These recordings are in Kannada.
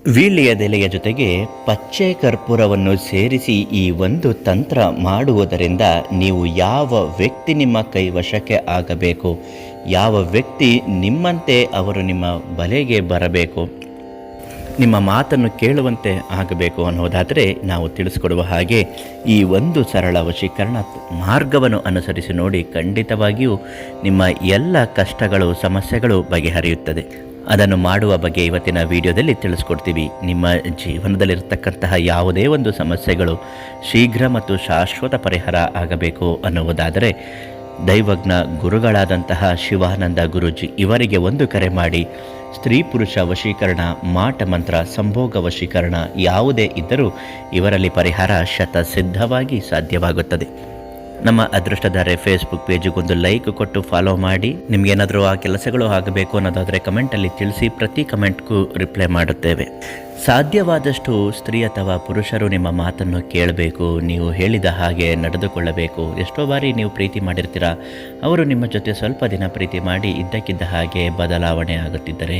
ವೀಳ್ಯದೆಲೆಯ ಜೊತೆಗೆ ಪಚ್ಚೆ ಕರ್ಪೂರವನ್ನು ಸೇರಿಸಿ ಈ ಒಂದು ತಂತ್ರ ಮಾಡುವುದರಿಂದ ನೀವು ಯಾವ ವ್ಯಕ್ತಿ ನಿಮ್ಮ ಕೈ ವಶಕ್ಕೆ ಆಗಬೇಕು, ಯಾವ ವ್ಯಕ್ತಿ ನಿಮ್ಮಂತೆ ಅವರು ನಿಮ್ಮ ಬಲೆಗೆ ಬರಬೇಕು, ನಿಮ್ಮ ಮಾತನ್ನು ಕೇಳುವಂತೆ ಆಗಬೇಕು ಅನ್ನೋದಾದರೆ ನಾವು ತಿಳಿಸ್ಕೊಡುವ ಹಾಗೆ ಈ ಒಂದು ಸರಳ ವಶೀಕರಣ ಮಾರ್ಗವನ್ನು ಅನುಸರಿಸಿ ನೋಡಿ. ಖಂಡಿತವಾಗಿಯೂ ನಿಮ್ಮ ಎಲ್ಲ ಕಷ್ಟಗಳು, ಸಮಸ್ಯೆಗಳು ಬಗೆಹರಿಯುತ್ತದೆ. ಅದನ್ನು ಮಾಡುವ ಬಗ್ಗೆ ಇವತ್ತಿನ ವಿಡಿಯೋದಲ್ಲಿ ತಿಳಿಸ್ಕೊಡ್ತೀವಿ. ನಿಮ್ಮ ಜೀವನದಲ್ಲಿರತಕ್ಕಂತಹ ಯಾವುದೇ ಒಂದು ಸಮಸ್ಯೆಗಳು ಶೀಘ್ರ ಮತ್ತು ಶಾಶ್ವತ ಪರಿಹಾರ ಆಗಬೇಕು ಅನ್ನುವುದಾದರೆ ದೈವಜ್ಞ ಗುರುಗಳಾದಂತಹ ಶಿವಾನಂದ ಗುರೂಜಿ ಇವರಿಗೆ ಒಂದು ಕರೆ ಮಾಡಿ ಸ್ತ್ರೀ ಪುರುಷ ವಶೀಕರಣ, ಮಾಟ ಮಂತ್ರ, ಸಂಭೋಗ ವಶೀಕರಣ ಯಾವುದೇ ಇದ್ದರೂ ಇವರಲ್ಲಿ ಪರಿಹಾರ ಶತಸಿದ್ಧವಾಗಿ ಸಾಧ್ಯವಾಗುತ್ತದೆ. ನಮ್ಮ ಅದೃಷ್ಟಧಾರೆ ಫೇಸ್ಬುಕ್ ಪೇಜಿಗೊಂದು ಲೈಕ್ ಕೊಟ್ಟು ಫಾಲೋ ಮಾಡಿ. ನಿಮಗೇನಾದರೂ ಆ ಕೆಲಸಗಳು ಆಗಬೇಕು ಅನ್ನೋದಾದರೆ ಕಮೆಂಟಲ್ಲಿ ತಿಳಿಸಿ, ಪ್ರತಿ ಕಮೆಂಟ್ಗೂ ರಿಪ್ಲೈ ಮಾಡುತ್ತೇವೆ. ಸಾಧ್ಯವಾದಷ್ಟು ಸ್ತ್ರೀ ಅಥವಾ ಪುರುಷರು ನಿಮ್ಮ ಮಾತನ್ನು ಕೇಳಬೇಕು, ನೀವು ಹೇಳಿದ ಹಾಗೆ ನಡೆದುಕೊಳ್ಳಬೇಕು. ಎಷ್ಟೋ ಬಾರಿ ನೀವು ಪ್ರೀತಿ ಮಾಡಿರ್ತೀರ, ಅವರು ನಿಮ್ಮ ಜೊತೆ ಸ್ವಲ್ಪ ದಿನ ಪ್ರೀತಿ ಮಾಡಿ ಇದ್ದಕ್ಕಿದ್ದ ಹಾಗೆ ಬದಲಾವಣೆ ಆಗುತ್ತಿದ್ದರೆ,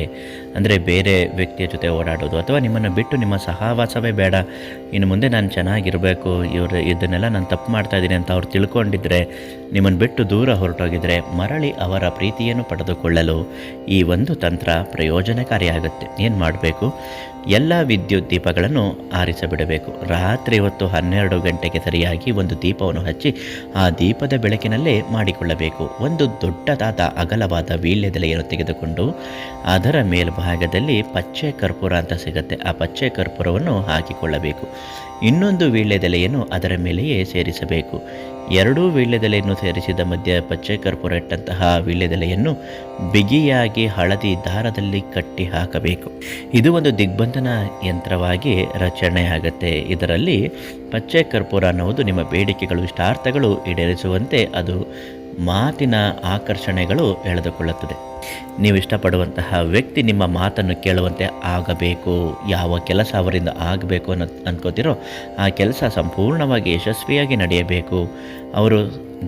ಅಂದರೆ ಬೇರೆ ವ್ಯಕ್ತಿಯ ಜೊತೆ ಓಡಾಡೋದು ಅಥವಾ ನಿಮ್ಮನ್ನು ಬಿಟ್ಟು ನಿಮ್ಮ ಸಹವಾಸವೇ ಬೇಡ, ಇನ್ನು ಮುಂದೆ ನಾನು ಚೆನ್ನಾಗಿರಬೇಕು, ಇದನ್ನೆಲ್ಲ ನಾನು ತಪ್ಪು ಮಾಡ್ತಾಯಿದ್ದೀನಿ ಅಂತ ಅವ್ರು ತಿಳ್ಕೊಂಡಿದ್ರೆ, ನಿಮ್ಮನ್ನು ಬಿಟ್ಟು ದೂರ ಹೊರಟೋಗಿದ್ರೆ ಮರಳಿ ಅವರ ಪ್ರೀತಿಯನ್ನು ಪಡೆದುಕೊಳ್ಳಲು ಈ ಒಂದು ತಂತ್ರ ಪ್ರಯೋಜನಕಾರಿಯಾಗುತ್ತೆ. ಏನು ಮಾಡಬೇಕು? ಎಲ್ಲ ವಿದ್ಯುತ್ ದೀಪಗಳನ್ನು ಆರಿಸಿಬಿಡಬೇಕು. ರಾತ್ರಿ ಹೊತ್ತು 12 ಗಂಟೆಗೆ ಸರಿಯಾಗಿ ಒಂದು ದೀಪವನ್ನು ಹಚ್ಚಿ ಆ ದೀಪದ ಬೆಳಕಿನಲ್ಲೇ ಮಾಡಿಕೊಳ್ಳಬೇಕು. ಒಂದು ದೊಡ್ಡದಾದ ಅಗಲವಾದ ವೀಳ್ಯದೆಲೆಯನ್ನು ತೆಗೆದುಕೊಂಡು ಅದರ ಮೇಲ್ಭಾಗದಲ್ಲಿ ಪಚ್ಚೆ ಕರ್ಪೂರ ಅಂತ ಸಿಗುತ್ತೆ, ಆ ಪಚ್ಚೆ ಕರ್ಪೂರವನ್ನು ಹಾಕಿಕೊಳ್ಳಬೇಕು. ಇನ್ನೊಂದು ವೀಳ್ಯದೆಲೆಯನ್ನು ಅದರ ಮೇಲೆಯೇ ಸೇರಿಸಬೇಕು. ಎರಡೂ ವೀಳ್ಯದೆಲೆಯನ್ನು ಸೇರಿಸಿದ ಮಧ್ಯೆ ಪಚ್ಚೆ ಕರ್ಪೂರ ಇಟ್ಟಂತಹ ವೀಳ್ಯದೆಲೆಯನ್ನು ಬಿಗಿಯಾಗಿ ಹಳದಿ ದಾರದಲ್ಲಿ ಕಟ್ಟಿ ಹಾಕಬೇಕು. ಇದು ಒಂದು ದಿಗ್ಬಂಧನ ಯಂತ್ರವಾಗಿ ರಚನೆಯಾಗುತ್ತೆ. ಇದರಲ್ಲಿ ಪಚ್ಚೆ ಕರ್ಪೂರ ಅನ್ನುವುದು ನಿಮ್ಮ ಬೇಡಿಕೆಗಳು, ಇಷ್ಟಾರ್ಥಗಳು ಈಡೇರಿಸುವಂತೆ ಅದು ಮಾತಿನ ಆಕರ್ಷಣೆಗಳು ಎಳೆದುಕೊಳ್ಳುತ್ತದೆ. ನೀವು ಇಷ್ಟಪಡುವಂತಹ ವ್ಯಕ್ತಿ ನಿಮ್ಮ ಮಾತನ್ನು ಕೇಳುವಂತೆ ಆಗಬೇಕು. ಯಾವ ಕೆಲಸ ಅವರಿಂದ ಆಗಬೇಕು ಅನ್ಕೋತಿರೋ ಆ ಕೆಲಸ ಸಂಪೂರ್ಣವಾಗಿ ಯಶಸ್ವಿಯಾಗಿ ನಡೆಯಬೇಕು. ಅವರು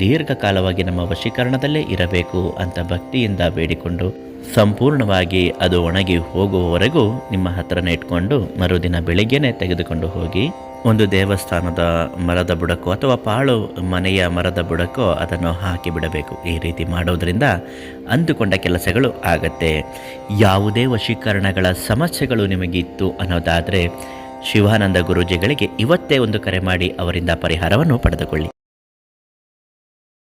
ದೀರ್ಘಕಾಲವಾಗಿ ನಮ್ಮ ವಶೀಕರಣದಲ್ಲೇ ಇರಬೇಕು ಅಂತ ಭಕ್ತಿಯಿಂದ ಬೇಡಿಕೊಂಡು ಸಂಪೂರ್ಣವಾಗಿ ಅದು ಒಣಗಿ ಹೋಗುವವರೆಗೂ ನಿಮ್ಮ ಹತ್ರನೇ ಇಟ್ಕೊಂಡು ಮರುದಿನ ಬೆಳಿಗ್ಗೆನೇ ತೆಗೆದುಕೊಂಡು ಹೋಗಿ ಒಂದು ದೇವಸ್ಥಾನದ ಮರದ ಬುಡಕ್ಕೋ ಅಥವಾ ಪಾಳು ಮನೆಯ ಮರದ ಬುಡಕ್ಕೋ ಅದನ್ನು ಹಾಕಿಬಿಡಬೇಕು. ಈ ರೀತಿ ಮಾಡೋದರಿಂದ ಅಂದುಕೊಂಡ ಕೆಲಸಗಳು ಆಗತ್ತೆ. ಯಾವುದೇ ವಶೀಕರಣಗಳ ಸಮಸ್ಯೆಗಳು ನಿಮಗಿತ್ತು ಅನ್ನೋದಾದರೆ ಶಿವಾನಂದ ಗುರೂಜಿಗಳಿಗೆ ಇವತ್ತೇ ಒಂದು ಕರೆ ಮಾಡಿ ಅವರಿಂದ ಪರಿಹಾರವನ್ನು ಪಡೆದುಕೊಳ್ಳಿ.